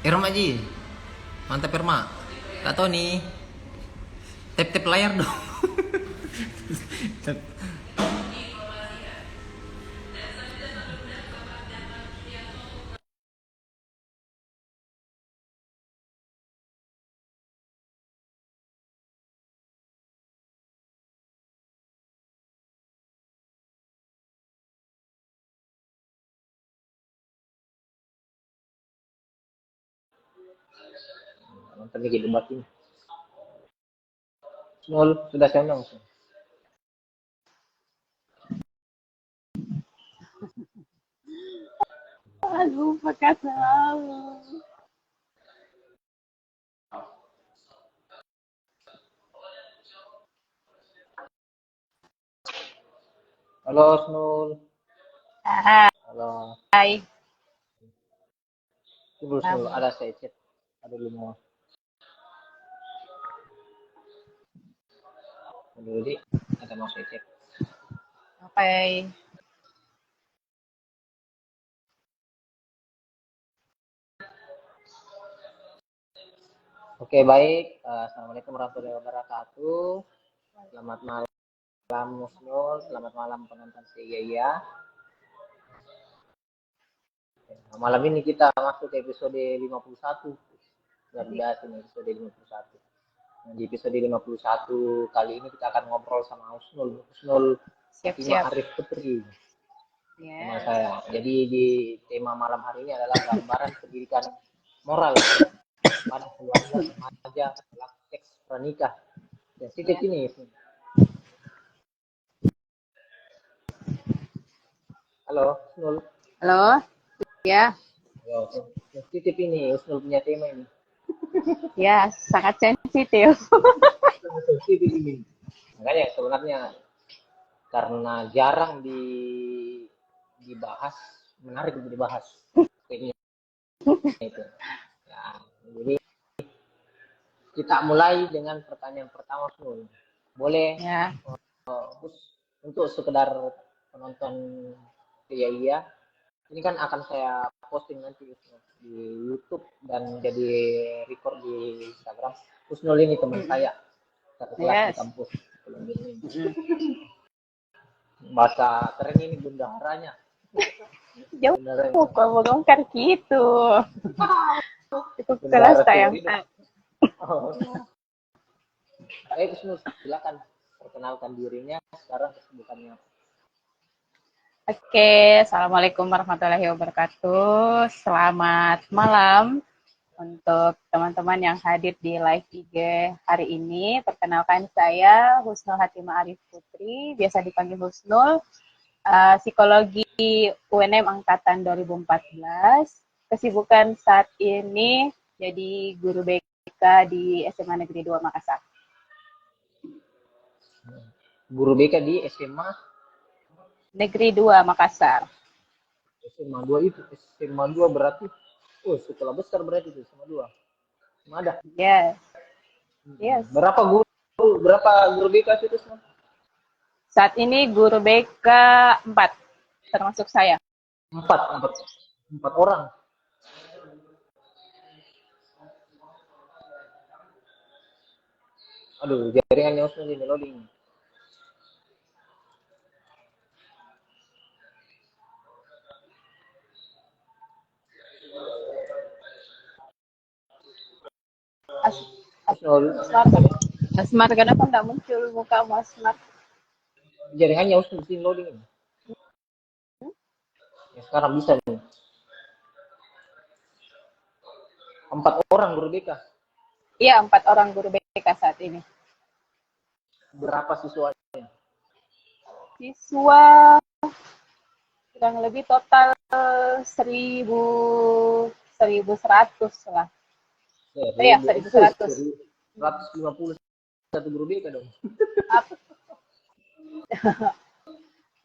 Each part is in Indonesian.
Irma Ji, mantap Irma. Tak tahu nih, tap-tap layar dong. Nonton lagi debat ini. Nol sudah senang. Lupa kata Allah. Halo Snul. Halo. Hai. Tunggu Snul, ada saya chat. Ada lima. Dulu ada mau saya chat. Sampai Oke baik. Assalamualaikum warahmatullahi wabarakatuh. Selamat malam Snul. Selamat malam penonton Iya. Malam ini kita masuk ke episode 51. Luar biasa ini episode 51. Nah, di episode 51 kali ini kita akan ngobrol sama Husnul. Husnul Fatimah siap-siap. Arif Putri sama Ya. saya. Jadi di tema malam hari ini adalah gambaran pendidikan moral pada keluarga remaja setelah seks pranikah. Sensitif Ya. ini. Halo, Husnul. Halo. Ya. Sensitif ini, Husnul punya tema ini. Ya, sangat sensitif. Sensitif ini. Makanya sebenarnya karena jarang dibahas, menarik untuk dibahas. Kayaknya itu. Ya, jadi kita mulai dengan pertanyaan pertama, Sul. Boleh Ya. untuk sekedar penonton iya. Ini kan akan saya posting nanti di YouTube dan jadi record di Instagram. Husnul ini teman saya satu kelas di Yes. kampus. Bahasa keren ini bendaharanya. Jauh kok bongkar gitu. Cukup kelas Bendahara tayang. seumur hidup. Husnul, silakan perkenalkan dirinya, sekarang kesibukannya. Oke, Assalamualaikum warahmatullahi wabarakatuh. Selamat malam untuk teman-teman yang hadir di live IG hari ini. Perkenalkan saya Husnul Hatimah Arif Putri, biasa dipanggil Husnul, psikologi UNM angkatan 2014. Kesibukan saat ini jadi guru BK di SMA Negeri 2 Makassar. Guru BK di SMA Negeri 2 Makassar. SMA 2 itu SMA 2 berarti sekolah besar berarti itu SMA 2 ada Yes. Yes. berapa guru BK itu semua? Saat ini guru BK 4, termasuk saya. Empat orang. Aduh, jaringannya usah ini loading. Asmar, kenapa nggak muncul muka Asmar? Jaringannya usah di sini loading ini. Ya, sekarang bisa nih. 4 orang guru BK. Iya, 4 orang guru BK saat ini. Berapa siswa? Siswa kurang lebih total 1.100 lah. Iya, 1.100. 150 satu guru BK dong.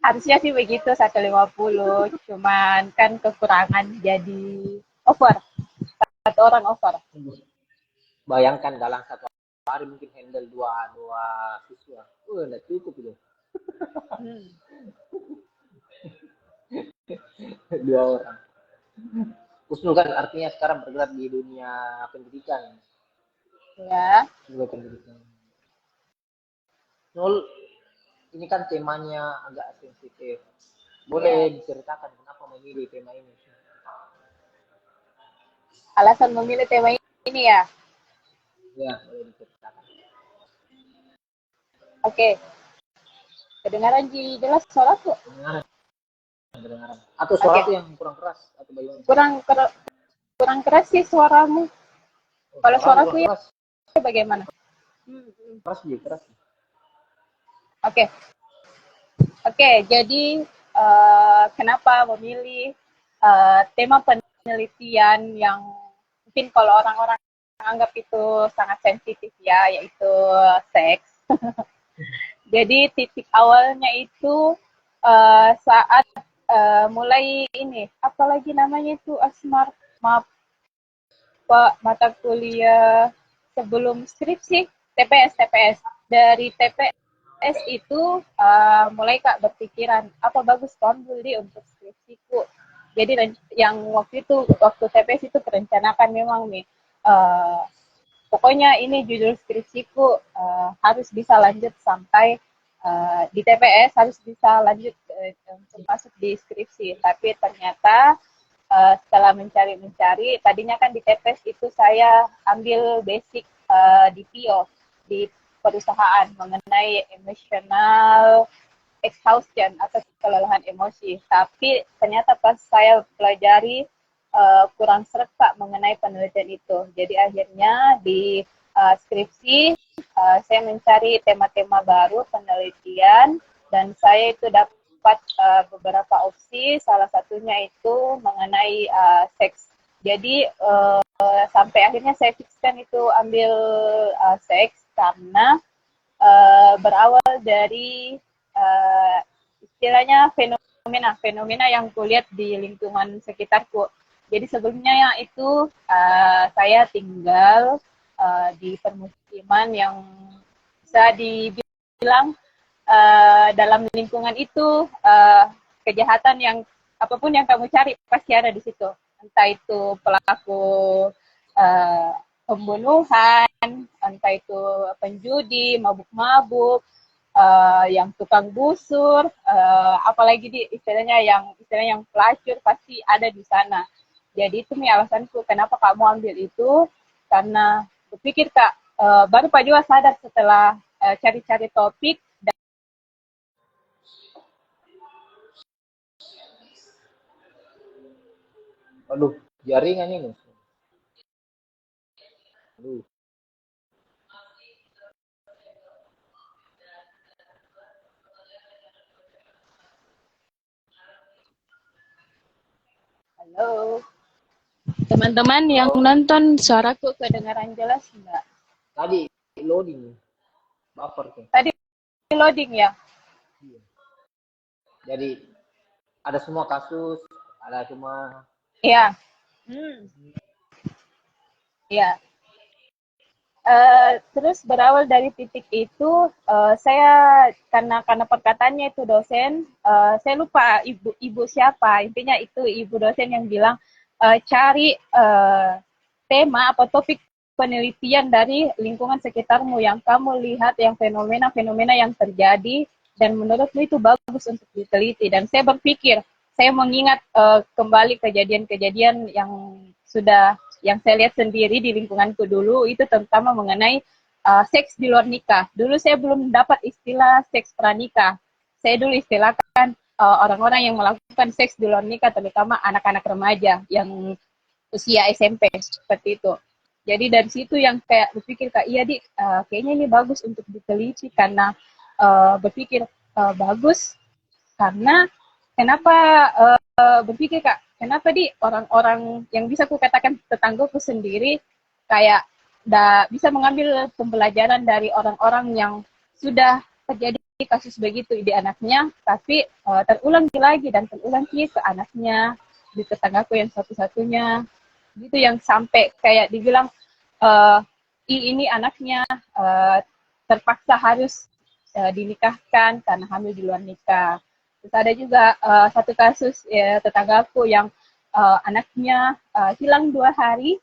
Harusnya sih begitu 150, cuman kan kekurangan jadi over. 1 orang over. Bayangkan dalam satu hari mungkin handle dua siswa. Nggak cukup itu. Hmm. 2 orang. Husnul kan artinya sekarang bergerak di dunia pendidikan, Ya. juga pendidikan. Nul, ini kan temanya agak sensitif. Boleh diceritakan kenapa memilih tema ini? Alasan memilih tema ini ya. Ya, boleh diceritakan. Oke. Kedengaran jelas suaraku? Kedengaran, kedengaran. Atau Oke. suaraku yang kurang keras atau bagaimana? Kurang keras sih suaramu. Oh, Kalau suaramu suaraku kurang ya keras. bagaimana? Keras juga keras. Oke. Oke, jadi kenapa memilih tema penelitian yang mungkin kalau orang-orang anggap itu sangat sensitif ya, yaitu seks. Jadi titik awalnya itu saat mulai ini, apalagi namanya itu Asmar, maaf Pak, mata kuliah sebelum skripsi, TPS. Dari TPS itu mulai Kak berpikiran, apa bagus ambil di untuk skripsiku. Jadi yang waktu TPS itu terencanakan memang nih, pokoknya ini judul skripsiku harus bisa lanjut sampai di TPS, harus bisa lanjut untuk masuk di skripsi. Tapi ternyata setelah mencari, tadinya kan di TPS itu saya ambil basic di PIO, di perusahaan mengenai emotional exhaustion atau kelelahan emosi. Tapi ternyata pas saya pelajari kurang seret mengenai penelitian itu. Jadi akhirnya di skripsi saya mencari tema-tema baru penelitian dan saya itu dapat beberapa opsi. Salah satunya itu mengenai seks. Jadi sampai akhirnya saya fixkan itu ambil seks karena berawal dari istilahnya fenomena yang kulihat di lingkungan sekitarku. Jadi sebelumnya itu saya tinggal di permukiman yang bisa dibilang dalam lingkungan itu kejahatan yang apapun yang kamu cari pasti ada di situ. Entah itu pelaku pembunuhan, entah itu penjudi, mabuk-mabuk, yang tukang busur, apalagi di istilah yang pelacur pasti ada di sana. Jadi itu nih alasanku kenapa kamu ambil itu, karena berpikir Kak, baru Pak juga sadar setelah cari-cari topik. Aduh, jaringan ini. Aduh. Halo, teman-teman yang nonton, suaraku kedengaran jelas enggak? Tadi loading, buffer tuh. Tadi loading ya? Iya. Jadi ada semua kasus, ada cuma. Iya. Iya. Terus berawal dari titik itu, saya karena perkataannya itu dosen, saya lupa ibu siapa. Intinya itu ibu dosen yang bilang cari tema atau topik penelitian dari lingkungan sekitarmu yang kamu lihat, yang fenomena-fenomena yang terjadi dan menurutmu itu bagus untuk diteliti. Dan saya berpikir, saya mengingat kembali kejadian-kejadian yang saya lihat sendiri di lingkunganku dulu, itu terutama mengenai seks di luar nikah. Dulu saya belum dapat istilah seks pranikah. Saya dulu istilahkan orang-orang yang melakukan seks di luar nikah, terutama anak-anak remaja yang usia SMP, seperti itu. Jadi dari situ yang kayak berpikir, Kak, iya Di, kayaknya ini bagus untuk diteliti karena berpikir bagus karena kenapa berpikir Kak, kenapa di orang-orang yang bisa kukatakan tetanggaku sendiri kayak bisa mengambil pembelajaran dari orang-orang yang sudah terjadi kasus begitu di anaknya, tapi terulang lagi dan terulang lagi ke anaknya, di tetanggaku yang satu-satunya, gitu yang sampai kayak dibilang ini anaknya terpaksa harus dinikahkan karena hamil di luar nikah. Terus ada juga satu kasus tetanggaku yang anaknya hilang 2 hari.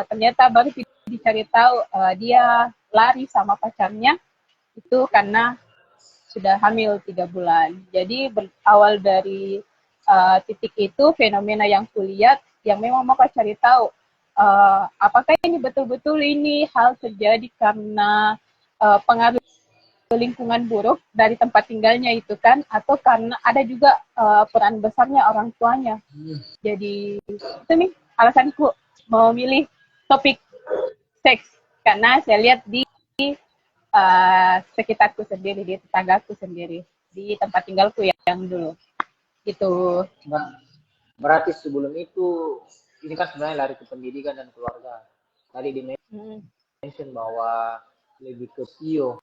Ternyata baru dicari tahu dia lari sama pacarnya itu karena sudah hamil 3 bulan. Jadi berawal dari titik itu fenomena yang kulihat yang memang mau cari tahu apakah ini betul-betul ini hal terjadi karena pengaruh lingkungan buruk dari tempat tinggalnya itu kan, atau karena ada juga peran besarnya orang tuanya. Jadi itu nih alasanku mau milih topik seks, karena saya lihat di sekitarku sendiri, di tetanggaku sendiri, di tempat tinggalku yang dulu gitu. Berarti sebelum itu ini kan sebenarnya lari ke pendidikan dan keluarga. Tadi di mention bahwa lebih ke PIO.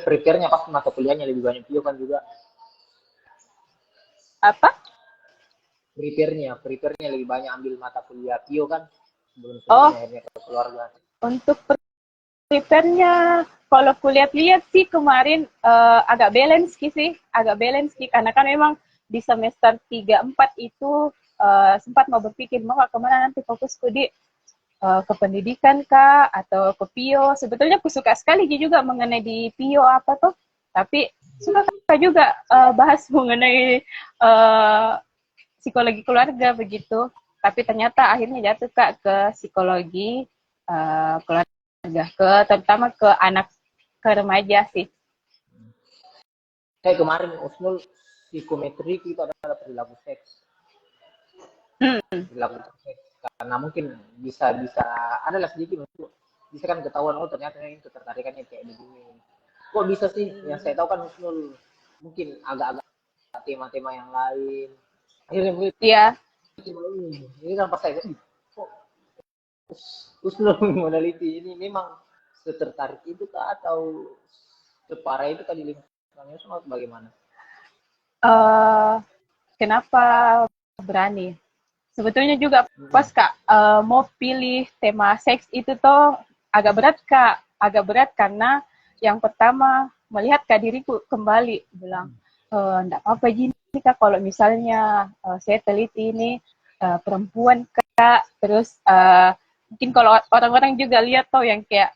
Prepare-nya pas mata kuliahnya lebih banyak PIO kan juga. Apa? Prepare-nya lebih banyak ambil mata kuliah PIO kan sebelum akhirnya ke keluarga. Untuk prepare-nya kalau kulihat-lihat sih kemarin agak balance sih, karena kan memang di semester 3-4 itu sempat mau berpikir mau kemana nanti fokusku di ke pendidikan kah atau ke PIO. Sebetulnya aku suka sekali juga mengenai di PIO apa tuh, tapi suka juga bahas mengenai psikologi keluarga begitu. Tapi ternyata akhirnya jatuh Kak ke psikologi keluarga, terutama ke anak, ke remaja sih. Kayak kemarin Usnul psikometri itu adalah perilaku seks. Perilaku seks. Karena mungkin bisa adalah sedikit untuk bisa kan ketahuan ternyata ini ketertarikannya kayak begini. Kok bisa sih? Yang saya tahu kan Usnul mungkin agak-agak tema-tema yang lain. Akhirnya mungkin ini kan pas saya kok Usnul meneliti ini memang setertarik itu kah atau separah itu kan di lingkungannya semua bagaimana? Kenapa berani? Sebetulnya juga pas Kak mau pilih tema seks itu tuh agak berat karena yang pertama melihat Kak diriku kembali bilang enggak apa-apa gini Kak kalau misalnya saya teliti ini perempuan Kak, terus mungkin kalau orang-orang juga lihat tuh yang kayak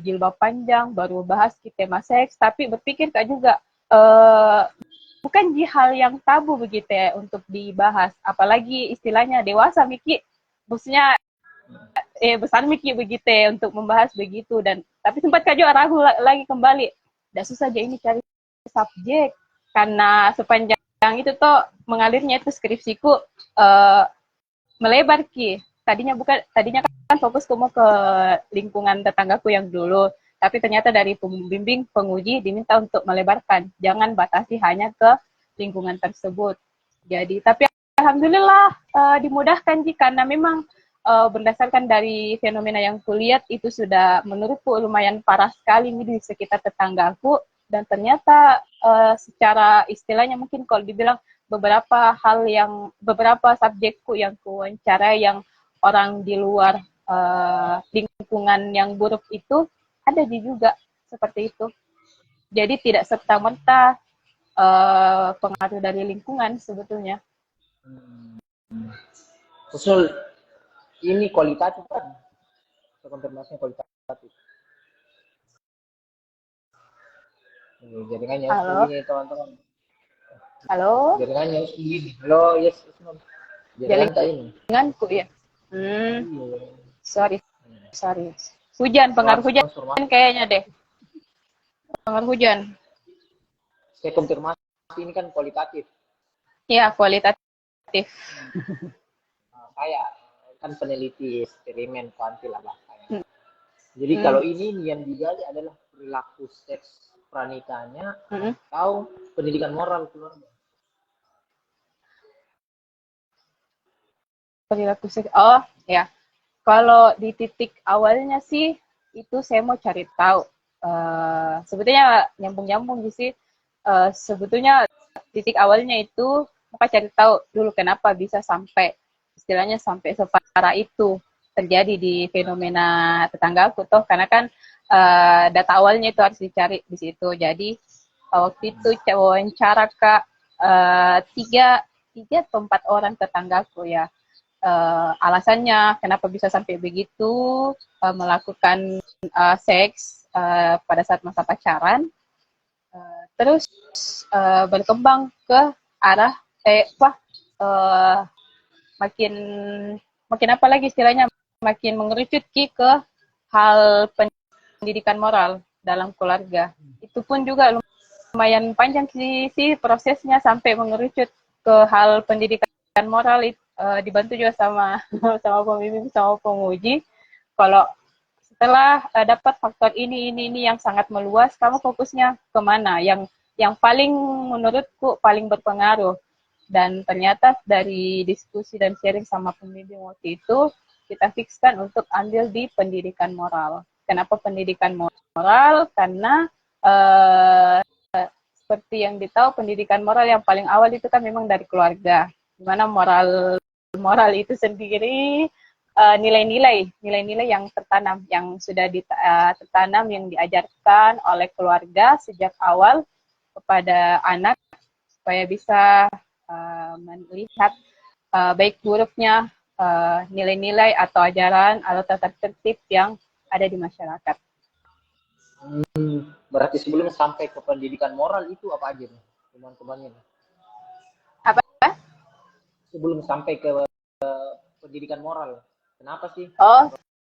jilbab panjang baru bahas tema seks, tapi berpikir Kak juga bukan hal yang tabu begitu ya untuk dibahas, apalagi istilahnya dewasa Miki, maksudnya besar Miki begitu ya untuk membahas begitu. Dan tapi sempat Kak juga ragu lagi kembali, tidak susah aja ini cari subjek karena sepanjang itu tuh mengalirnya itu skripsiku melebar Ki. Tadinya kan fokusku mau ke lingkungan tetanggaku yang dulu, tapi ternyata dari pembimbing penguji diminta untuk melebarkan, jangan batasi hanya ke lingkungan tersebut. Jadi, tapi alhamdulillah dimudahkan Ji, karena memang berdasarkan dari fenomena yang kulihat itu sudah menurutku lumayan parah sekali di sekitar tetanggaku, dan ternyata secara istilahnya mungkin kalau dibilang beberapa subjekku yang kuwawancara yang orang di luar lingkungan yang buruk itu ada juga seperti itu. Jadi tidak serta-merta pengaruh dari lingkungan sebetulnya. Usul ini kualitatif kan? Konfirmasinya kualitatif. Jaringannya ini teman-teman. Halo. Jaringannya ini. Halo, yes. Jaringanku ya. Sorry. Hujan, pengaruh hujan kayaknya deh. Pengaruh hujan. Saya konfirmasi ini kan kualitatif. Iya, kualitatif. Kayak kan peneliti eksperimen kuanti lah bahasanya. Jadi kalau ini yang digali adalah perilaku seks pranikahnya atau pendidikan moral keluarga. Perilaku seks. Oh, ya. Kalau di titik awalnya sih itu saya mau cari tahu. Sebetulnya nyambung sih. Sebetulnya titik awalnya itu mau cari tahu dulu kenapa bisa sampai istilahnya sampai separah itu terjadi di fenomena tetanggaku toh, karena kan data awalnya itu harus dicari di situ. Jadi waktu itu wawancara Kak 3 atau 4 orang tetanggaku ya. Alasannya kenapa bisa sampai begitu, melakukan seks pada saat masa pacaran, terus berkembang ke arah makin makin apa lagi istilahnya, makin mengerucut ke hal pendidikan moral dalam keluarga. Itu pun juga lumayan panjang sih prosesnya sampai mengerucut ke hal pendidikan moral, dibantu juga sama sama pembimbing, sama penguji. Kalau setelah dapat faktor ini yang sangat meluas, kamu fokusnya kemana? Yang paling menurutku paling berpengaruh. Dan ternyata dari diskusi dan sharing sama pembimbing waktu itu, kita fikskan untuk ambil di pendidikan moral. Kenapa pendidikan moral? Karena seperti yang ditahu, pendidikan moral yang paling awal itu kan memang dari keluarga. Dimana moral itu sendiri nilai-nilai yang tertanam, yang sudah tertanam, yang diajarkan oleh keluarga sejak awal kepada anak supaya bisa melihat baik buruknya nilai-nilai atau ajaran atau tata tertib yang ada di masyarakat. Berarti sebelum sampai ke pendidikan moral itu apa aja nih teman-temannya? Apa? Sebelum sampai ke pendidikan moral, kenapa sih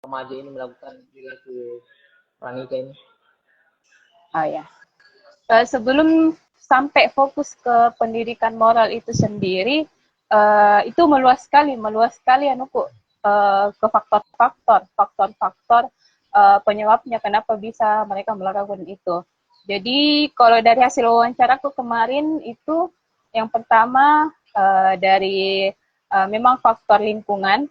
remaja ini melakukan perilaku pranikah ini? Oh ya. Sebelum sampai fokus ke pendidikan moral itu sendiri, itu meluas sekali ke faktor-faktor penyebabnya kenapa bisa mereka melakukan itu. Jadi kalau dari hasil wawancaraku kemarin itu, yang pertama dari memang faktor lingkungan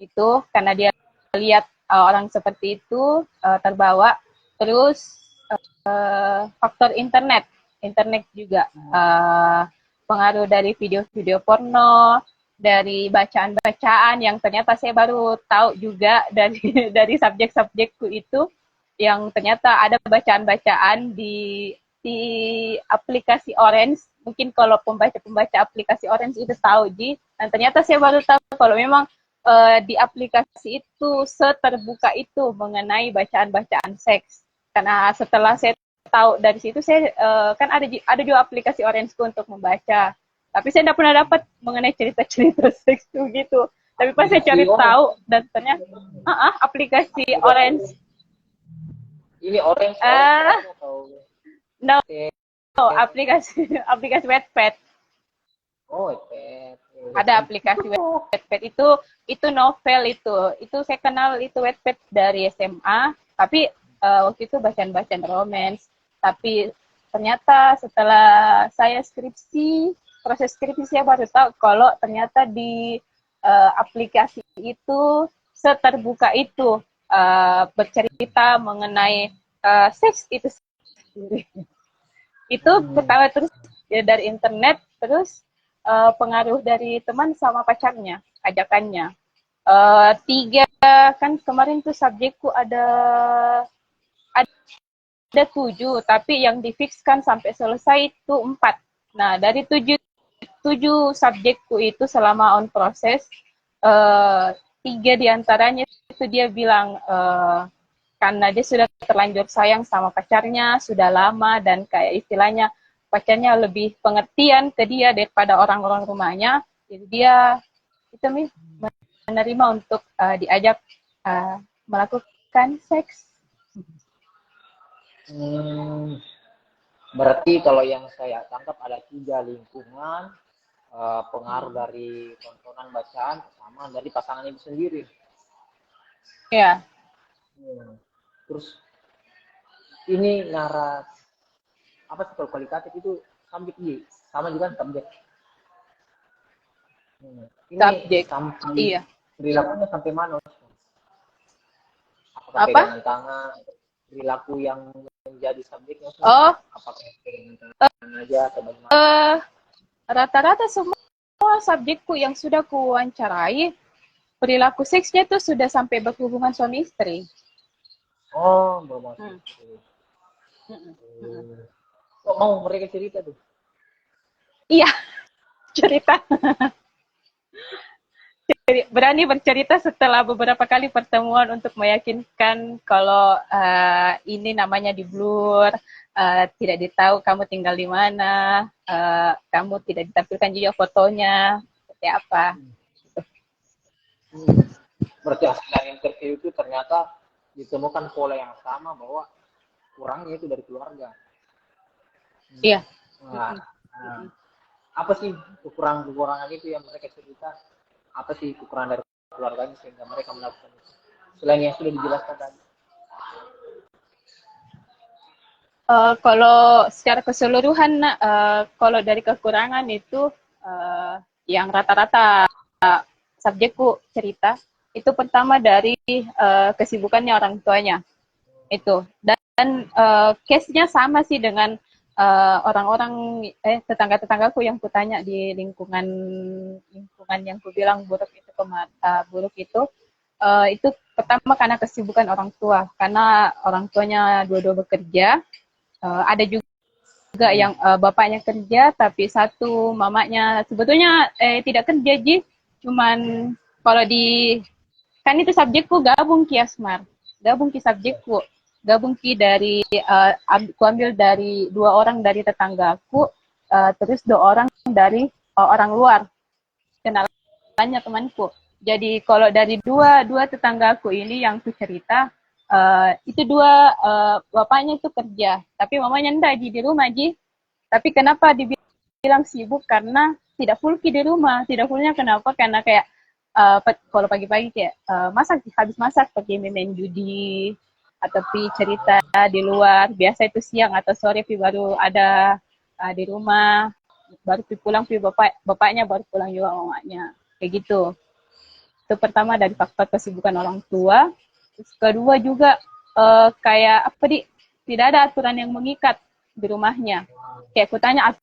itu, karena dia lihat orang seperti itu terbawa. Terus faktor internet juga, pengaruh dari video-video porno, dari bacaan-bacaan yang ternyata saya baru tahu juga dari subjek-subjekku itu, yang ternyata ada bacaan-bacaan di aplikasi Orange. Mungkin kalau pembaca aplikasi Orange itu tahu, Ji. Dan ternyata saya baru tahu kalau memang di aplikasi itu seterbuka itu mengenai bacaan-bacaan seks. Karena setelah saya tahu dari situ, saya kan ada juga aplikasi Orange untuk membaca. Tapi saya tidak pernah dapat mengenai cerita-cerita seks gitu. Tapi pas saya cari tahu, dan ternyata aplikasi Orange. Ini Orange atau no, aplikasi Wattpad. Oh, Wattpad. Ada aplikasi Wattpad itu novel itu saya kenal itu Wattpad dari SMA, tapi waktu itu bacaan-bacaan romance. Tapi ternyata setelah saya proses skripsi saya baru tahu kalau ternyata di aplikasi itu seterbuka itu bercerita mengenai seks itu sendiri. Itu pertama, terus ya dari internet, terus pengaruh dari teman sama pacarnya, ajakannya. 3, kan kemarin tuh subjekku ada 7, tapi yang difikskan sampai selesai itu 4. Nah, dari 7 subjekku itu selama on proses, 3 diantaranya itu dia bilang karena dia sudah terlanjur sayang sama pacarnya, sudah lama, dan kayak istilahnya pacarnya lebih pengertian ke dia daripada orang-orang rumahnya, jadi dia itu menerima untuk diajak melakukan seks. Berarti kalau yang saya tangkap ada 3: lingkungan, pengaruh dari tontonan bacaan, sama dari pasangan itu sendiri. Ya. Terus ini apa sih kalau kualitatif itu subjek ini sama juga kan subjek. Ini Subjek. sampai Iya. perilakunya sampai mana? Apakah Apa? pegangan tangan, perilaku yang menjadi subjeknya? Apakah pegangan tangan aja atau bagaimana? Rata-rata semua subjekku yang sudah kuwawancarai, perilaku seksnya itu sudah sampai berhubungan suami istri. Oh, bermaksud. Kok mau mereka cerita tuh? Iya. cerita. Berani bercerita setelah beberapa kali pertemuan untuk meyakinkan kalau ini namanya di blur, tidak ditahu kamu tinggal di mana, kamu tidak ditampilkan juga fotonya, seperti apa. Berarti hasil dari interview itu ternyata ditemukan pola yang sama bahwa kurangnya itu dari keluarga. Iya. Nah, apa sih kekurangan itu yang mereka cerita? Apa sih kekurangan dari keluarganya sehingga mereka melakukan itu? Selain yang sudah dijelaskan tadi. Kalau secara keseluruhan, kalau dari kekurangan itu yang rata-rata subjekku cerita itu pertama dari kesibukannya orang tuanya itu, dan case-nya sama sih dengan orang-orang tetangga-tetanggaku yang kutanya di lingkungan yang kubilang buruk itu buruk itu pertama karena kesibukan orang tua, karena orang tuanya dua-dua bekerja. Ada juga yang bapaknya kerja tapi satu mamanya sebetulnya tidak kerja cuman kalau kan itu subjekku gabung ki Asmar, gabung ki subjekku, gabung ki dari aku ambil dari 2 orang dari tetanggaku, terus 2 orang dari orang luar kenalannya temanku. Jadi kalau dari dua tetanggaku ini yang ku cerita, itu 2 bapaknya itu kerja, tapi mamanya enggak di rumah Tapi kenapa dibilang sibuk? Karena tidak full di rumah. Tidak fullnya kenapa? Karena kayak kalau pagi-pagi kayak habis masak pergi main judi atau cerita di luar. Biasa itu siang atau sore baru ada di rumah. Baru pulang bapaknya baru pulang juga mamanya. Kayak gitu. Itu pertama dari faktor kesibukan orang tua. Terus kedua juga kayak tidak ada aturan yang mengikat di rumahnya. Kayak aku tanya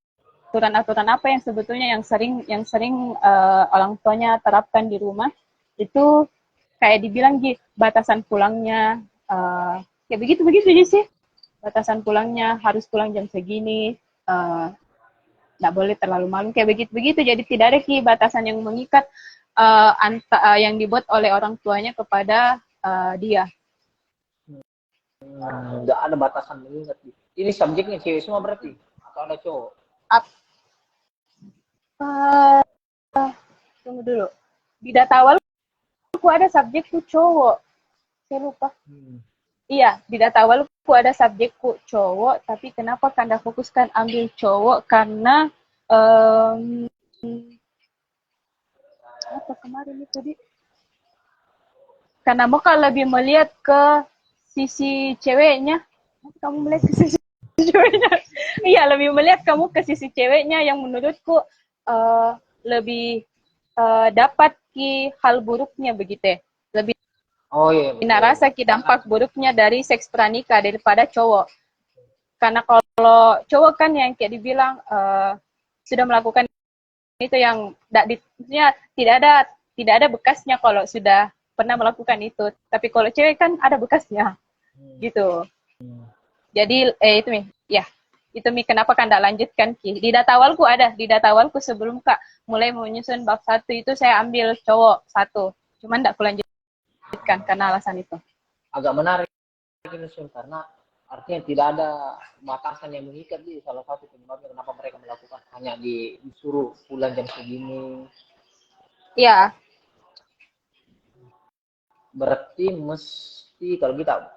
aturan-aturan apa yang sebetulnya yang sering orang tuanya terapkan di rumah, itu kayak dibilang batasan pulangnya kayak begitu sih. Batasan pulangnya harus pulang jam segini, nggak boleh terlalu malam, kayak begitu. Jadi tidak ada batasan yang mengikat yang dibuat oleh orang tuanya kepada dia. Nggak ada batasan mengingat. Ini subjeknya cewek semua berarti? Atau ada cowok? Tunggu dulu. Di data awal aku ada subjekku cowok. Saya lupa. Iya, di data awalku ada subjekku cowok, tapi kenapa Kanda fokuskan ambil cowok? Karena apa kemarin itu karena Moka lebih melihat ke sisi ceweknya. Kamu melihat ke sisi ceweknya? Iya, lebih melihat kamu ke sisi ceweknya yang menurutku lebih dapat hal buruknya begitu ya. Lebih rasa dampak buruknya dari seks pranikah daripada cowok. Karena kalau cowok kan yang kayak dibilang sudah melakukan itu yang tidak ada bekasnya kalau sudah pernah melakukan itu. Tapi kalau cewek kan ada bekasnya, gitu. Jadi itu kenapa kan tidak lanjutkan di data awalku sebelum Kak mulai menyusun bab 1 itu saya ambil cowok 1, cuman tidak kulanjutkan karena alasan itu. Agak menarik ini karena artinya tidak ada batasan yang mengikat di salah satu penyebabnya kenapa mereka melakukan, hanya disuruh pulang jam segini. Iya. Berarti mesti kalau kita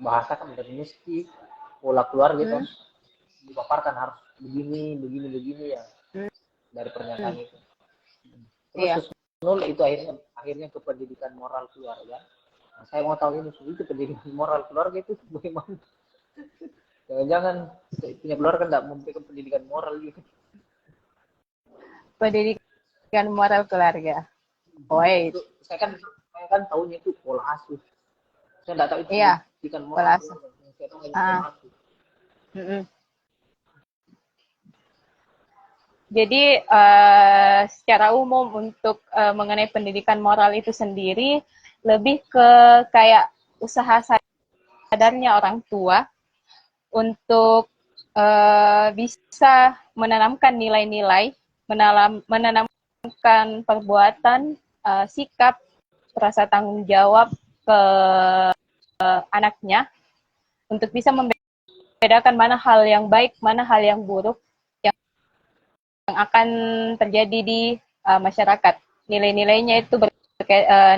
bahasakan berarti mesti pola keluarga itu dipaparkan harus begini ya dari pernyataan itu. Terus nol itu akhirnya ke pendidikan moral keluarga. Nah, saya mau tahu ini itu pendidikan moral keluarga itu bagaimana? Jangan-jangan punya keluarga tidak memberikan pendidikan moral gitu. Pendidikan moral keluarga. Wait. Saya kan tahunya itu pola asuh. Saya tidak tahu itu pendidikan moral. Pola asuh. Saya tahu pola asuh. Jadi secara umum untuk mengenai pendidikan moral itu sendiri lebih ke kayak usaha sadarnya orang tua untuk bisa menanamkan nilai-nilai, menanamkan perbuatan, sikap, rasa tanggung jawab ke anaknya untuk bisa membedakan mana hal yang baik, mana hal yang buruk yang akan terjadi di masyarakat. Nilai-nilainya itu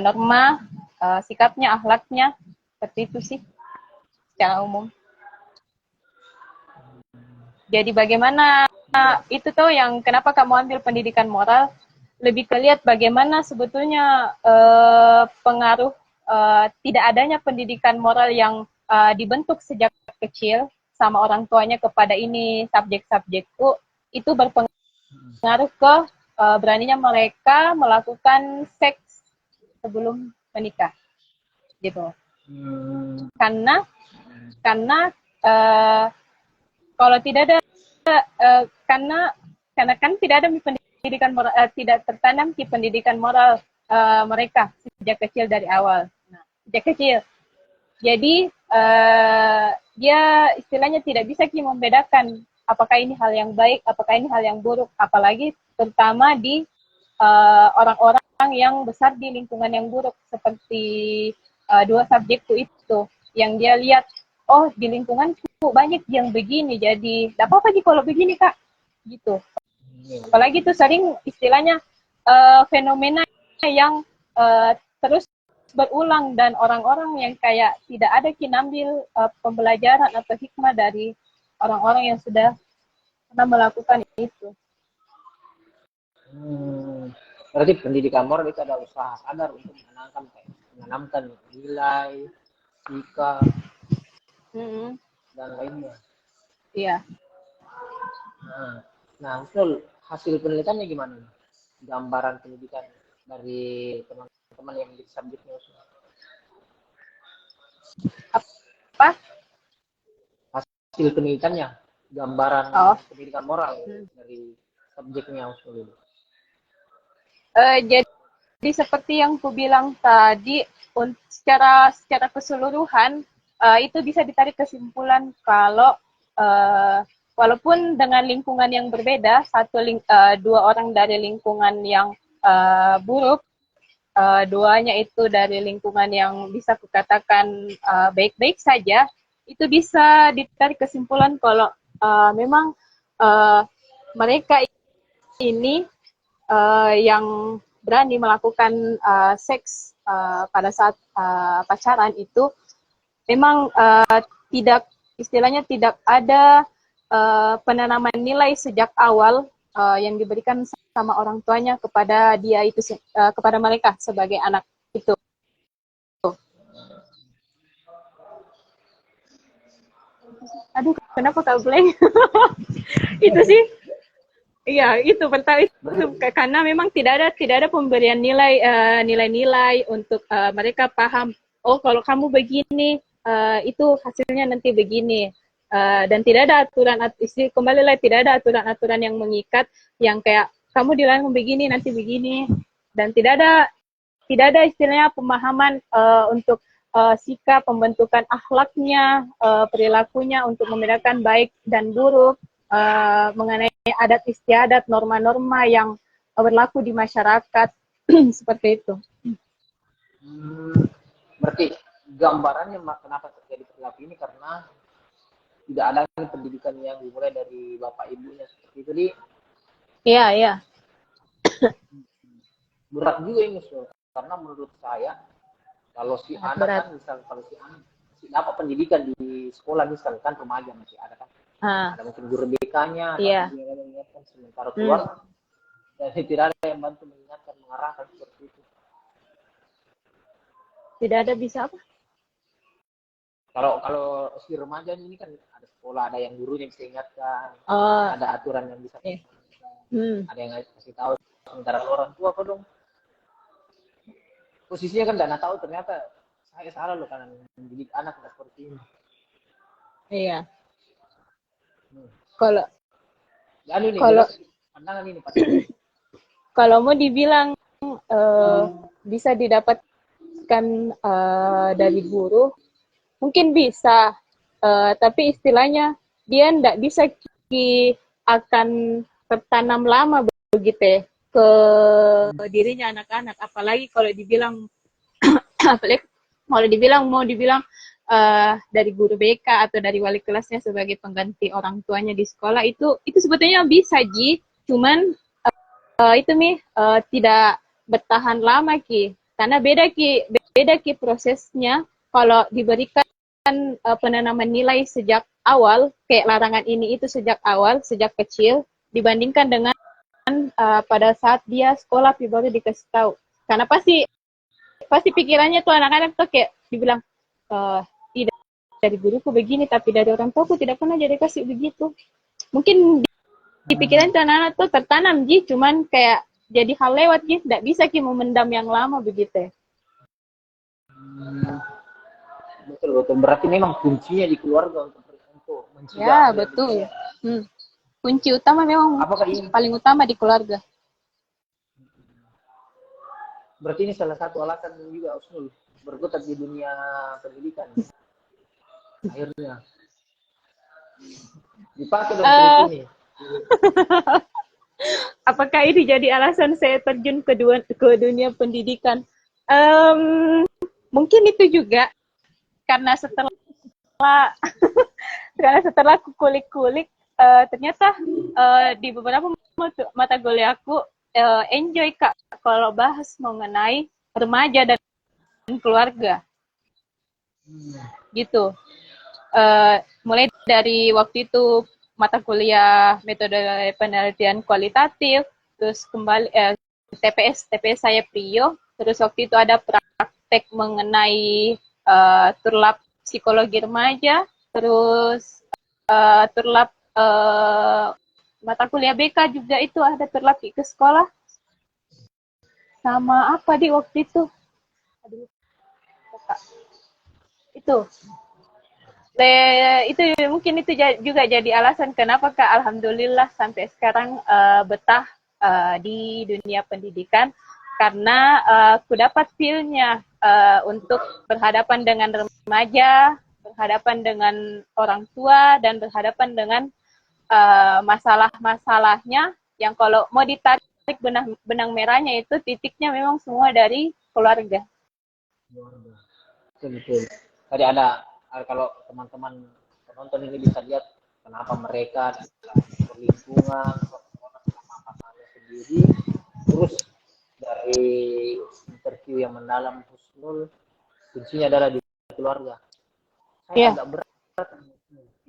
norma, sikapnya, akhlaknya, seperti itu sih secara umum. Jadi bagaimana itu tuh yang kenapa kamu ambil pendidikan moral, lebih ke lihat bagaimana sebetulnya pengaruh tidak adanya pendidikan moral yang dibentuk sejak kecil sama orang tuanya kepada ini subjek-subjekku, itu berpengaruh ke beraninya mereka melakukan seks sebelum menikah gitu. Karena kalau tidak ada karena kan tidak ada pendidikan moral, tidak tertanam di pendidikan moral mereka sejak kecil dari awal. Nah, sejak kecil. Jadi dia istilahnya tidak bisa membedakan apakah ini hal yang baik, apakah ini hal yang buruk, apalagi terutama di orang-orang yang besar di lingkungan yang buruk seperti dua subjekku itu, yang dia lihat, oh di lingkunganku banyak yang begini, jadi tidak apa-apa sih kalau begini kak, gitu. Apalagi itu sering istilahnya fenomena yang terus berulang dan orang-orang yang kayak tidak ada ngambil pembelajaran atau hikmah dari orang-orang yang sudah pernah melakukan itu. Berarti pendidikan moral itu ada usaha sadar untuk menanamkan nilai, sikap, dan lainnya. Iya. Nah, Usul, hasil penelitiannya gimana? Gambaran pendidikan dari teman-teman yang menjadi subjeknya Usul. Apa? Hasil penelitiannya, gambaran pendidikan moral dari subjeknya Usul ini. Jadi seperti yang ku bilang tadi, secara keseluruhan itu bisa ditarik kesimpulan kalau walaupun dengan lingkungan yang berbeda, dua orang dari lingkungan yang buruk, duanya itu dari lingkungan yang bisa kukatakan baik-baik saja, itu bisa ditarik kesimpulan kalau memang mereka ini yang berani melakukan seks pada saat pacaran itu memang tidak, istilahnya tidak ada penanaman nilai sejak awal yang diberikan sama orang tuanya kepada dia itu, kepada mereka sebagai anak itu. Aduh, kenapa kau blank? Itu sih. Iya, itu pertama itu karena memang tidak ada pemberian nilai-nilai untuk mereka paham. Oh, kalau kamu begini, itu hasilnya nanti begini. Dan tidak ada aturan, kembali lagi tidak ada aturan-aturan yang mengikat, yang kayak kamu dilarang begini, nanti begini. Dan tidak ada istilahnya pemahaman untuk sikap, pembentukan akhlaknya, perilakunya untuk membedakan baik dan buruk, mengenai adat istiadat, norma-norma yang berlaku di masyarakat. Seperti itu. Berarti gambarannya kenapa terjadi perilaku ini karena tidak ada pendidikan yang dimulai dari bapak ibunya seperti itu, di. Iya. Berat juga ini, so. Karena menurut saya kalau si anak kan misal kalau si anak dapat pendidikan di sekolah misalkan remaja masih ada kan. Ada mungkin guru BK-nya, ada yang mengingatkan, sementara keluar jadi tidak ada yang bantu mengingatkan, mengarahkan seperti itu. Tidak ada bisa apa? Kalau si remaja ini kan ada sekolah, ada yang gurunya bisa ingatkan, ada aturan yang bisa, ada yang kasih tahu. Sementara orang tua apa dong? Posisinya kan tidak tahu, ternyata saya salah loh karena mendidik anak seperti ini. Iya. Pandangan ini pasti. Kalau mau dibilang bisa didapatkan dari guru, mungkin bisa, tapi istilahnya dia ndak bisa akan tertanam lama begitu ke dirinya anak-anak, apalagi kalau dibilang apalagi kalau dibilang mau dibilang dari guru BK atau dari wali kelasnya sebagai pengganti orang tuanya di sekolah, itu sebetulnya bisa cuman itu tidak bertahan lama karena beda prosesnya kalau diberikan penanaman nilai sejak awal, kayak larangan ini itu sejak awal, sejak kecil, dibandingkan dengan pada saat dia sekolah baru dikasih tahu. Karena pasti pikirannya tuh anak-anak tuh kayak dibilang tidak dari guruku begini, tapi dari orang tuaku tidak pernah jadi kasih begitu. Mungkin di pikiran tuh anak-anak tuh tertanam cuman kayak jadi hal lewat tidak bisa memendam yang lama begitu. Betul. Berarti memang kuncinya di keluarga untuk mencegah. Ya, betul. Kunci utama memang paling utama di keluarga. Berarti ini salah satu alasan juga Usnul berkutat di dunia pendidikan. Akhirnya dipakai dong ini. Apakah ini jadi alasan saya terjun ke dunia pendidikan? Mungkin itu juga karena setelah aku kulik-kulik, ternyata di beberapa mata kuliah aku enjoy Kak kalau bahas mengenai remaja dan keluarga. Gitu. Mulai dari waktu itu mata kuliah metode penelitian kualitatif, terus kembali TPS saya Prio, terus waktu itu ada praktek mengenai turlap psikologi remaja, terus turlap mata kuliah BK juga itu ada turlap ke sekolah. Sama apa di waktu itu? Aduh, itu mungkin itu juga jadi alasan kenapa Kak alhamdulillah sampai sekarang betah di dunia pendidikan, karena aku dapat feel-nya untuk berhadapan dengan remaja, berhadapan dengan orang tua, dan berhadapan dengan masalah-masalahnya yang kalau mau ditarik benang merahnya itu titiknya memang semua dari keluarga. Betul. Tadi ada kalau teman-teman penonton ini bisa lihat kenapa mereka dalam lingkungan sama pasangannya sendiri. Terus dari interview yang mendalam Husnul, kuncinya adalah di keluarga. Saya agak berat.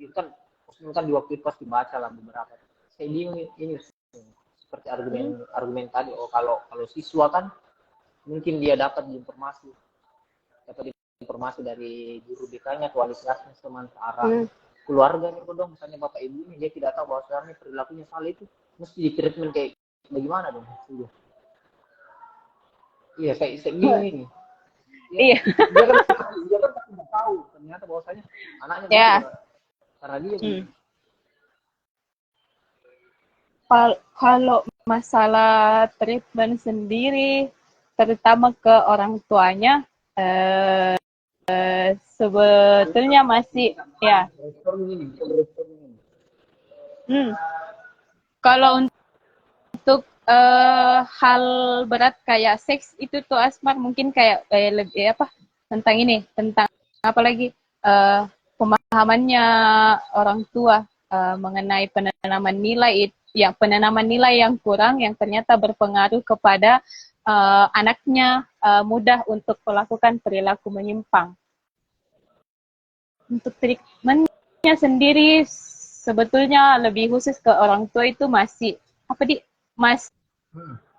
Itu kan Husnul kan di waktu itu pasti baca lah beberapa. Saya bingung ini seperti argumen tadi. Oh kalau siswa kan mungkin dia dapat informasi dari guru BK-nya, wali kelasnya, sementara keluarga nih dong, misalnya bapak ibunya dia tidak tahu bahwa sebenarnya perilakunya salah, itu mesti di treatment kayak bagaimana dong? Iya, saya bingung ini. Iya. Dia kan tidak tahu ternyata bahwasanya anaknya karena dia. Kalau masalah treatment sendiri, terutama ke orang tuanya, sebetulnya masih ya. Kalau untuk hal berat kayak seks itu tuh Asmar mungkin kayak lebih tentang apalagi pemahamannya orang tua mengenai penanaman nilai yang kurang, yang ternyata berpengaruh kepada anaknya mudah untuk melakukan perilaku menyimpang. Untuk treatmentnya sendiri sebetulnya lebih khusus ke orang tua itu masih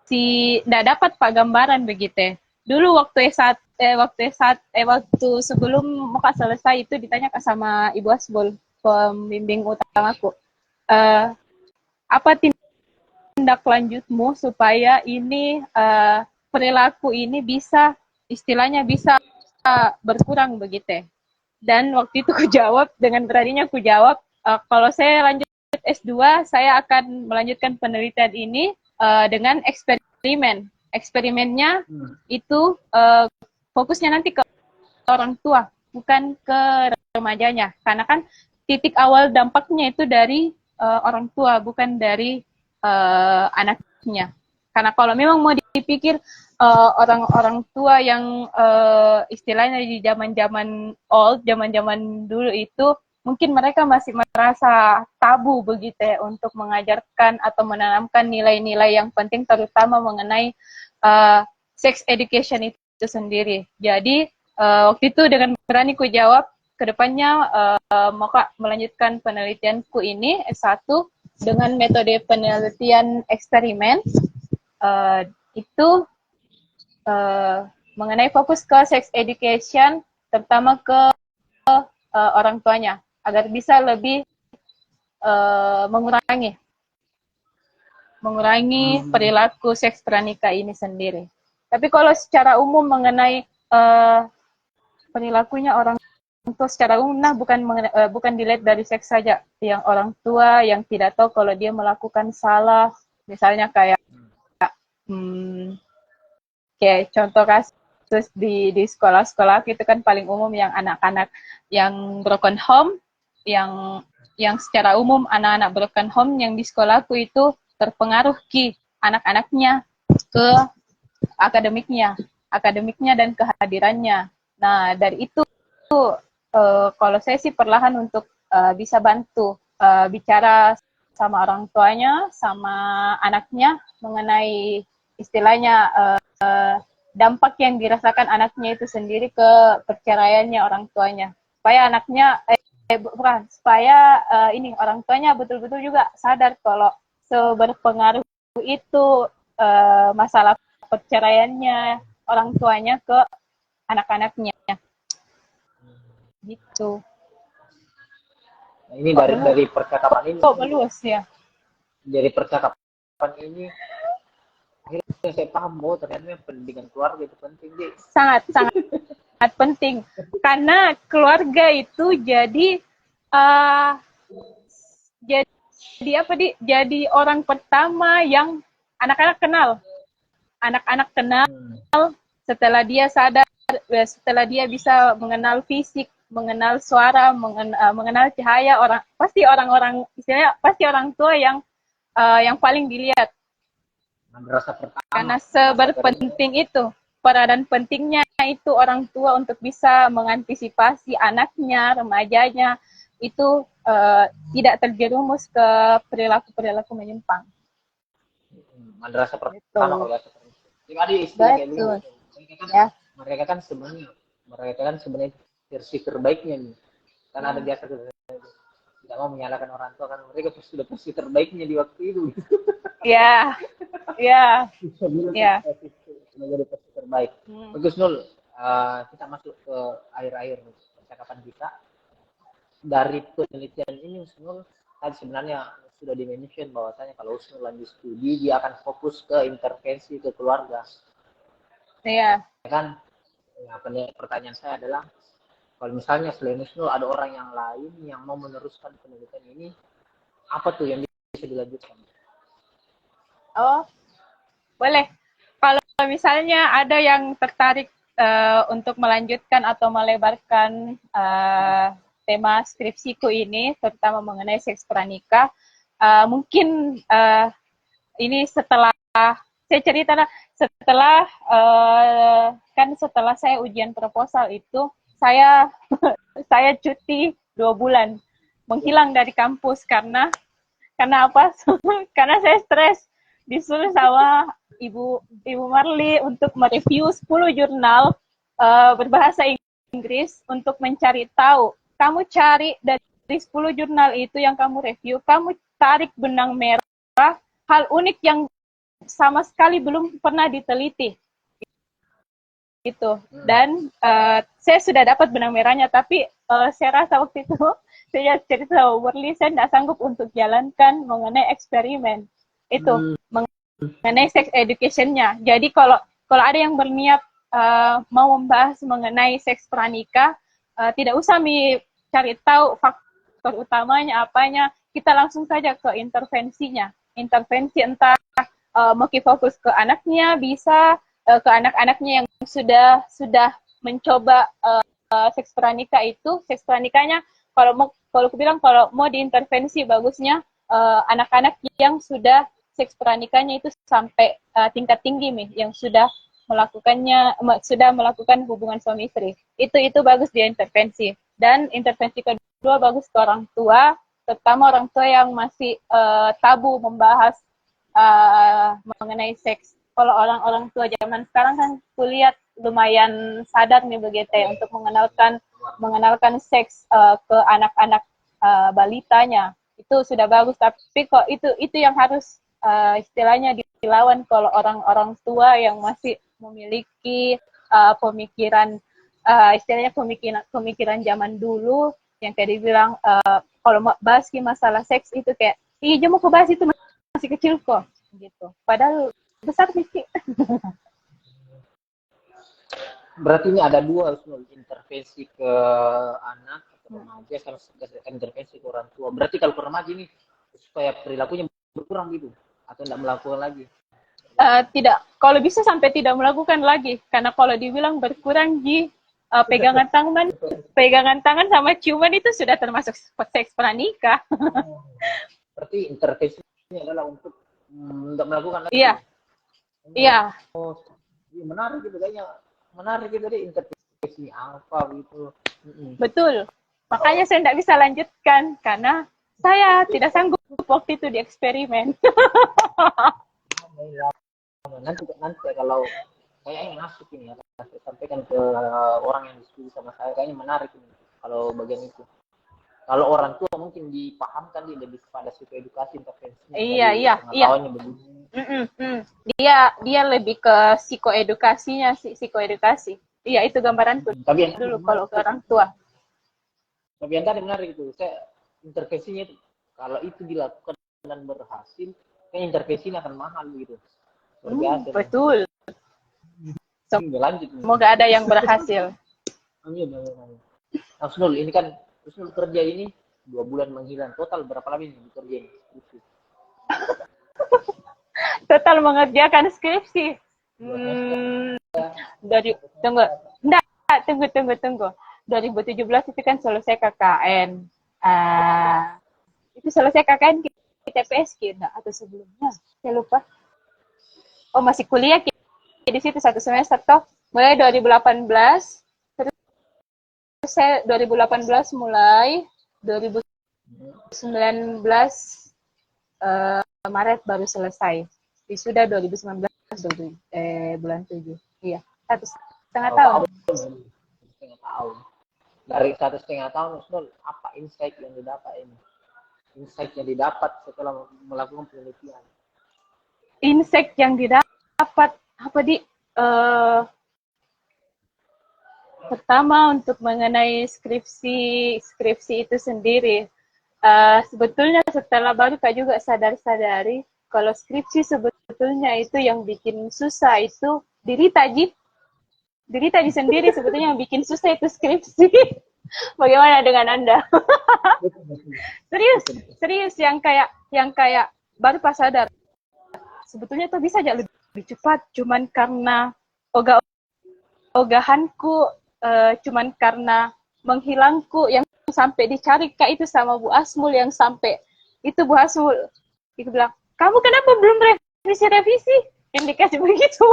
tidak dapat Pak gambaran begitu. Dulu waktu sebelum muka selesai itu ditanya sama Ibu Asbol, pembimbing utamaku, apa tindak lanjutmu supaya ini perilaku ini bisa berkurang begitu. Dan waktu itu dengan beraninya aku jawab, kalau saya lanjut S2, saya akan melanjutkan penelitian ini dengan eksperimen. Eksperimennya itu fokusnya nanti ke orang tua, bukan ke remajanya. Karena kan titik awal dampaknya itu dari orang tua, bukan dari anaknya. Karena kalau memang mau dipikir orang-orang tua yang istilahnya di zaman-zaman old, zaman-zaman dulu itu mungkin mereka masih merasa tabu begitu ya untuk mengajarkan atau menanamkan nilai-nilai yang penting terutama mengenai sex education itu sendiri. Jadi waktu itu dengan berani ku jawab, kedepannya mau melanjutkan penelitianku ini S1 dengan metode penelitian eksperimen. Itu mengenai fokus ke sex education, terutama ke orang tuanya, agar bisa lebih mengurangi perilaku seks pranikah ini sendiri. Tapi kalau secara umum mengenai perilakunya orang tua secara umum, nah bukan dilihat dari seks saja. Yang orang tua yang tidak tahu kalau dia melakukan salah, misalnya kayak kayak contoh kasus di sekolah-sekolah itu kan paling umum yang anak-anak yang broken home, yang secara umum anak-anak broken home yang di sekolahku itu terpengaruh anak-anaknya ke akademiknya dan kehadirannya. Nah, dari itu kalau saya sih perlahan untuk bisa bantu bicara sama orang tuanya, sama anaknya mengenai istilahnya dampak yang dirasakan anaknya itu sendiri ke perceraiannya orang tuanya. Supaya anaknya, supaya orang tuanya betul-betul juga sadar kalau seberpengaruh itu masalah perceraiannya orang tuanya ke anak-anaknya. Gitu. Nah, ini dari percakapan ini. Belus ya. Dari percakapan ini akhirnya saya paham bahwa ternyata pendidikan keluarga itu penting, deh. Sangat penting. Karena keluarga itu jadi jadi orang pertama yang anak-anak kenal. Anak-anak kenal setelah dia sadar, setelah dia bisa mengenal fisik, mengenal suara, mengenal cahaya, pasti orang tua yang paling dilihat. Karena seberpenting itu, peranan pentingnya itu orang tua untuk bisa mengantisipasi anaknya, remajanya itu tidak terjerumus ke perilaku menyimpang. Madrasah pertama kalau bahasa Indonesia. Ada istilah kayak begini. Mereka kan sebenarnya versi terbaiknya nih. Karena ada biasa tidak mau menyalahkan orang tua kan mereka sudah versi terbaiknya di waktu itu. Ya. Menjadi versi terbaik. Bagus Nul, kita masuk ke akhir-akhir percakapan kita. Dari penelitian ini Nul, tadi sebenarnya sudah di-mention bahwasanya kalau Husnul lanjut studi dia akan fokus ke intervensi ke keluarga. Iya. Kan? Pertanyaan saya adalah kalau misalnya selain Husnul ada orang yang lain yang mau meneruskan penelitian ini, apa tuh yang bisa dilanjutkan? Oh, boleh. Kalau misalnya ada yang tertarik untuk melanjutkan atau melebarkan tema skripsiku ini, terutama mengenai seks pranikah, mungkin ini setelah saya cerita setelah setelah saya ujian proposal itu saya cuti 2 bulan menghilang dari kampus karena apa? Karena saya stres, disuruh sama Ibu Marli untuk mereview 10 jurnal berbahasa Inggris untuk mencari tahu. Kamu cari dari 10 jurnal itu yang kamu review, kamu tarik benang merah hal unik yang sama sekali belum pernah diteliti. Itu. Dan saya sudah dapat benang merahnya, tapi saya rasa waktu itu saya cerita sama Marli, saya tidak sanggup untuk jalankan mengenai eksperimen. Itu. Mengenai sex education-nya. Jadi kalau ada yang berniat mau membahas mengenai seks pranikah, tidak usah cari tahu faktor utamanya apanya, kita langsung saja ke intervensinya. Intervensi entah mau fokus ke anaknya, bisa ke anak-anaknya yang sudah mencoba seks pranikah itu, seks pranikahnya kalau aku bilang kalau mau diintervensi bagusnya anak-anak yang sudah seks peranikannya itu sampai tingkat tinggi yang sudah sudah melakukan hubungan suami istri. Itu bagus dia intervensi. Dan intervensi kedua bagus ke orang tua, terutama orang tua yang masih tabu membahas mengenai seks. Kalau orang-orang tua zaman sekarang kan kulihat lumayan sadar nih begitu ya untuk mengenalkan seks ke anak-anak balitanya. Itu sudah bagus, tapi kok itu yang harus istilahnya dilawan kalau orang-orang tua yang masih memiliki pemikiran istilahnya pemikiran zaman dulu yang kayak dibilang kalau mau bahas masalah seks itu kayak iya mau bahas itu masih kecil kok gitu. Padahal besar sih. Berarti ini ada dua, intervensi ke anak atau remaja sama intervensi ke orang tua. Berarti kalau ke remaja ini supaya perilakunya berkurang gitu atau tidak melakukan lagi? Tidak, kalau bisa sampai tidak melakukan lagi, karena kalau dibilang berkurang pegangan tangan sama ciuman itu sudah termasuk seks pranikah. Berarti intervensinya adalah untuk tidak melakukan lagi. Iya. Iya. Oh, menarik gitu kayaknya. Menarik gitu deh, intervensi apa gitu. Betul. Makanya saya tidak bisa lanjutkan karena saya tidak sanggup waktu itu di eksperimen. Nanti kalau kayaknya masuk ini ya, saya sampaikan ke orang yang diskusi sama saya, kayaknya menarik ini kalau bagian itu. Kalau orang tua mungkin dipahamkan dia lebih kepada psikoedukasi intervensinya. Iya. Dia lebih ke psikoedukasi. Iya, itu gambaranku. Tapi yang dulu kalau ke orang tua. Tapi yang tadi menarik itu, saya intervensinya itu kalau itu dilakukan dan berhasil, kayak intervensinya akan mahal gitu. Betul. Lanjut. Semoga ada yang berhasil. Amin. Husnul, ini kan Husnul kerja ini 2 bulan menghilang. Total berapa lama ini bekerja ini? Total mengerjakan skripsi. Tunggu. 2017 itu kan selesai KKN. Itu selesai KKN di TPSK atau sebelumnya? Saya lupa. Oh, masih kuliah di situ 1 semester toh. Mulai 2018. Saya 2018 mulai 2019 Maret baru selesai. Wisuda 2019 bulan 7. Iya, 1,5 tahun. 1,5 tahun. Dari 1,5 tahun, Husnul, apa insight yang didapat ini? Insight yang didapat setelah melakukan penelitian. Insight yang didapat apa pertama untuk mengenai skripsi itu sendiri, sebetulnya setelah baru Kak juga sadari kalau skripsi sebetulnya itu yang bikin susah itu diri taji sendiri sebetulnya yang bikin susah itu skripsi. Bagaimana dengan Anda? serius yang kayak baru pas sadar sebetulnya tuh bisa aja lebih cepat, cuman karena ogahanku, cuman karena menghilangku yang sampai dicari Kak itu sama Bu Asmul yang sampai itu Bu Asmul itu bilang, kamu kenapa belum revisi yang dikasih begitu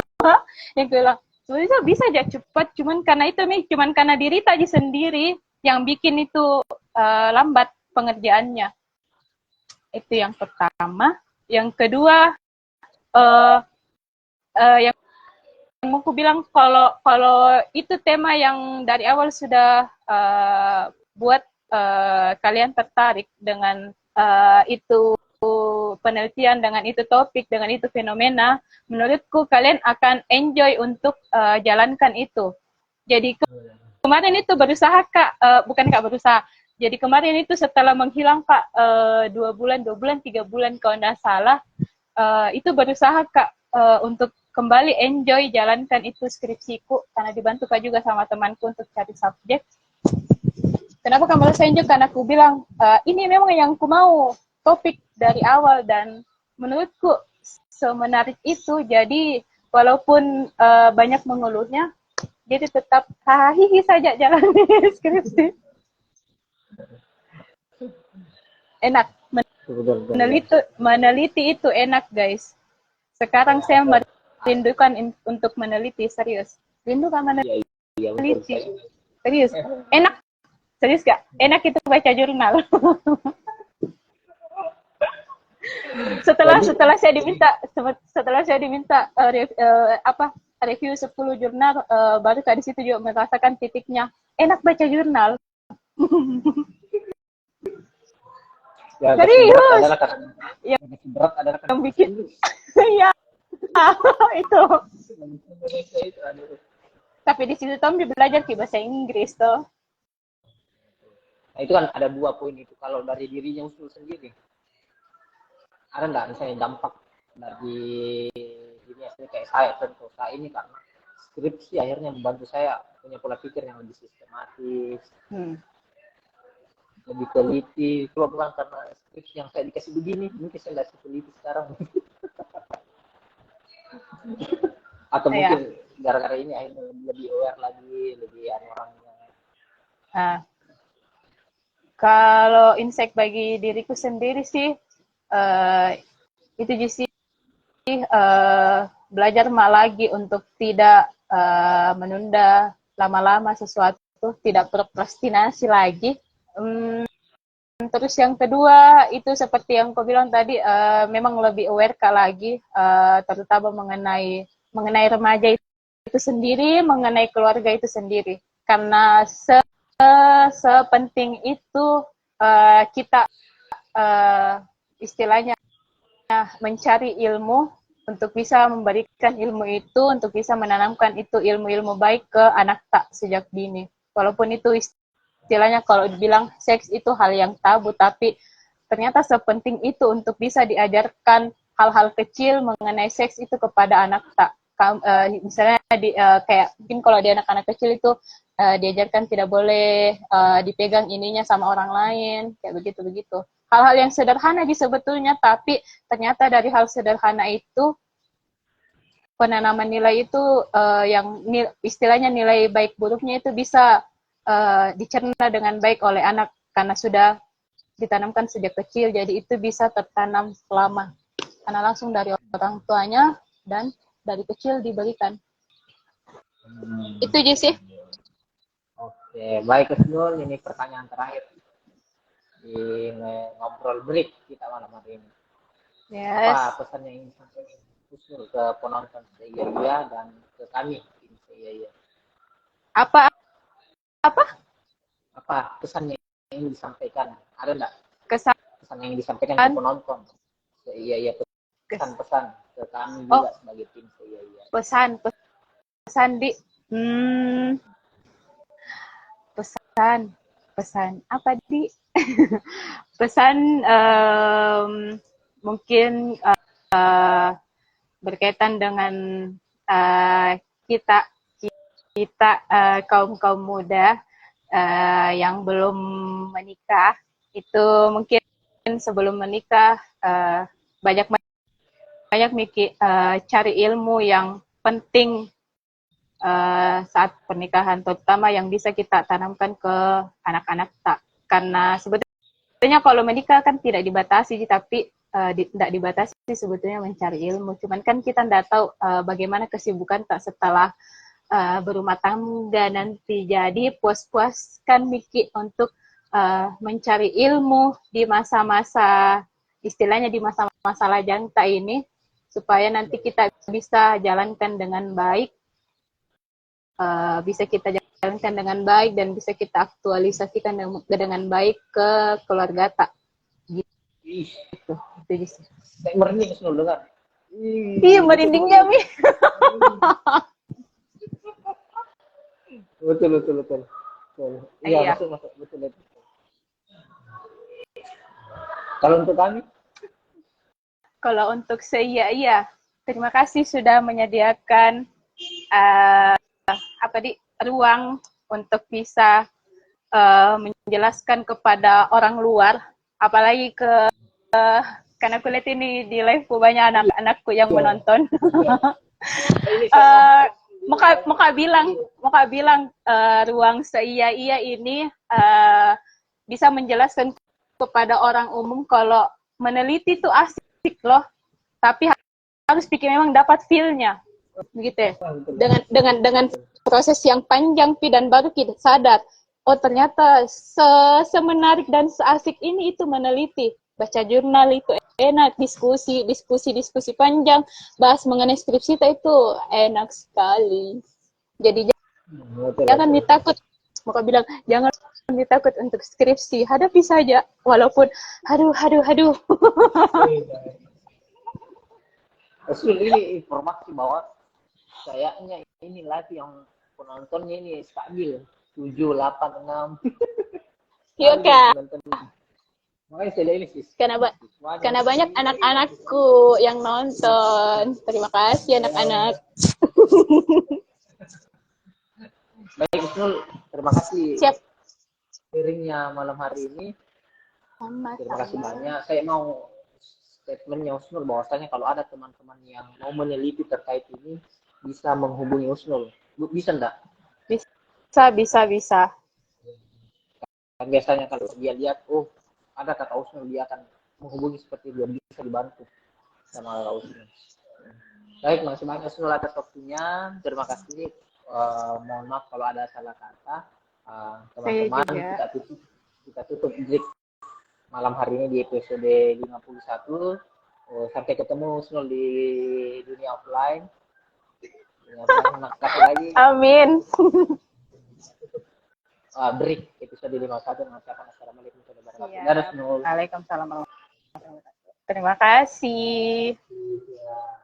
yang bilang sebenarnya bisa aja cepat, cuman karena diri tadi sendiri yang bikin itu lambat pengerjaannya. Itu yang pertama. Yang kedua, yang mau aku bilang kalau itu tema yang dari awal sudah buat kalian tertarik dengan itu penelitian, dengan itu topik, dengan itu fenomena, menurutku kalian akan enjoy untuk jalankan itu. Jadi kemarin itu berusaha berusaha. Jadi kemarin itu setelah menghilang Kak 2 bulan, 3 bulan kalau tidak salah, itu berusaha Kak untuk kembali enjoy jalankan itu skripsiku karena dibantu Kak juga sama temanku untuk cari subjek. Kenapa kamu merasa enjoy? Karena aku bilang ini memang yang aku mau topik dari awal dan menurutku semenarik itu. Jadi walaupun banyak mengeluhnya, jadi tetap hahihi saja jalan skripsi. enak. Betul. Meneliti itu enak, guys. Sekarang saya merindukan untuk meneliti, serius. Rindukan meneliti. Iya betul. Saya, Serius. Enak. Serius gak? Enak itu baca jurnal. setelah saya diminta review 10 jurnal, baru di situ juga merasakan titiknya enak baca jurnal. ya, Serius. berat adalah karena Yang bikin ya itu. Tapi di situ Tom belajar bahasa Inggris toh. Nah, itu kan ada 2 poin itu. Kalau dari dirinya usul sendiri, ada nggak misalnya dampak dari ini kayak saya contoh saya ini karena skripsi akhirnya membantu saya punya pola pikir yang lebih sistematis, lebih teliti. Kalau bukan karena skripsi yang saya dikasih begini, mungkin saya nggak teliti sekarang. Atau mungkin gara-gara ini akhirnya lebih aware lagi, lebih orangnya. Kalau insight bagi diriku sendiri sih, itu sih belajar lagi untuk tidak menunda lama-lama sesuatu, tidak prokrastinasi lagi. Terus yang kedua itu seperti yang kau bilang tadi, memang lebih aware lagi, terutama mengenai remaja itu sendiri, mengenai keluarga itu sendiri, karena sepenting itu kita istilahnya mencari ilmu untuk bisa memberikan ilmu itu, untuk bisa menanamkan itu ilmu-ilmu baik ke anak tak sejak dini. Walaupun itu istilahnya kalau dibilang seks itu hal yang tabu, tapi ternyata sepenting itu untuk bisa diajarkan hal-hal kecil mengenai seks itu kepada anak tak. Misalnya kayak mungkin kalau di anak-anak kecil itu diajarkan tidak boleh dipegang ininya sama orang lain, kayak begitu-begitu. Hal-hal yang sederhana sebetulnya, tapi ternyata dari hal sederhana itu penanaman nilai itu yang istilahnya nilai baik buruknya itu bisa dicerna dengan baik oleh anak karena sudah ditanamkan sejak kecil, jadi itu bisa tertanam selama karena langsung dari orang tuanya dan dari kecil diberikan. Itu aja sih. Oke, baik Husnul, ini pertanyaan terakhir di ngobrol break kita malam hari ini. Yes. Apa pesan yang ingin disampaikan Husnul ke penonton Seiyaiya dan ke kami tim Seiyaiya? Apa pesan yang ingin disampaikan? Ada nggak kesan yang ingin disampaikan ke penonton Seiyaiya, pesan-pesan ke kami juga sebagai tim Seiyaiya? Pesan di pesan apa di pesan mungkin berkaitan dengan kita kaum muda yang belum menikah, itu mungkin sebelum menikah banyak cari ilmu yang penting saat pernikahan, terutama yang bisa kita tanamkan ke anak-anak tak. Karena sebetulnya kalau menikah kan tidak dibatasi, tapi tidak dibatasi sebetulnya mencari ilmu. Cuman kan kita tidak tahu bagaimana kesibukan tak setelah berumah tangga nanti. Jadi puas-puaskan Miki untuk mencari ilmu di masa-masa, istilahnya di masa-masa lajang tak ini, supaya nanti kita bisa jalankan dengan baik. Bisa kita jalankan dengan baik dan bisa kita aktualisasikan dengan baik ke keluarga tak. Gitu. Saya merinding Husnul dengar. Iya, merindingnya Mi. Betul. Iya, Iya. masuk betul. Kalau untuk kami? Kalau untuk saya, iya. Terima kasih sudah menyediakan ruang untuk bisa menjelaskan kepada orang luar, apalagi karena aku lihat ini di live banyak anak-anakku yang menonton. Muka bilang ruang Seiyaiya ini bisa menjelaskan kepada orang umum kalau meneliti itu asik loh, tapi harus pikir memang dapat feel-nya, begitu ya. Dengan proses yang panjang dan baru kita sadar, oh ternyata semenarik dan seasik ini itu meneliti. Baca jurnal itu enak, diskusi panjang, bahas mengenai skripsi itu enak sekali. Jadi jangan ditakut, maka bilang jangan ditakut untuk skripsi, hadapi saja walaupun aduh. Terus ini informasi bahwa kayaknya ini live yang penontonnya ini stabil 7, 8, 6. Iya kak, Makanya saya ini sih. karena banyak anak-anakku yang nonton. Terima kasih anak-anak. Baik Isnul, terima kasih Siap. sharingnya malam hari ini. Terima kasih banyak. Saya mau statementnya Usnul bahwasanya kalau ada teman-teman yang mau meneliti terkait ini bisa menghubungi Usnul. Bisa enggak? Bisa. Kan biasanya kalau dia lihat, oh ada kata Usnul, dia akan menghubungi seperti dia, bisa dibantu sama kata Usnul. Baik, makasih banyak Usnul atas waktunya. Terima kasih. Mohon maaf kalau ada salah kata. Teman-teman, kita tutup break malam hari ini di episode 51. Sampai ketemu Usnul di dunia offline. Terima kasih lagi. Amin. Break episode 51. Assalamualaikum warahmatullahi Iya. wabarakatuh. Waalaikumsalam warahmatullahi wabarakatuh. Terima kasih. Ya.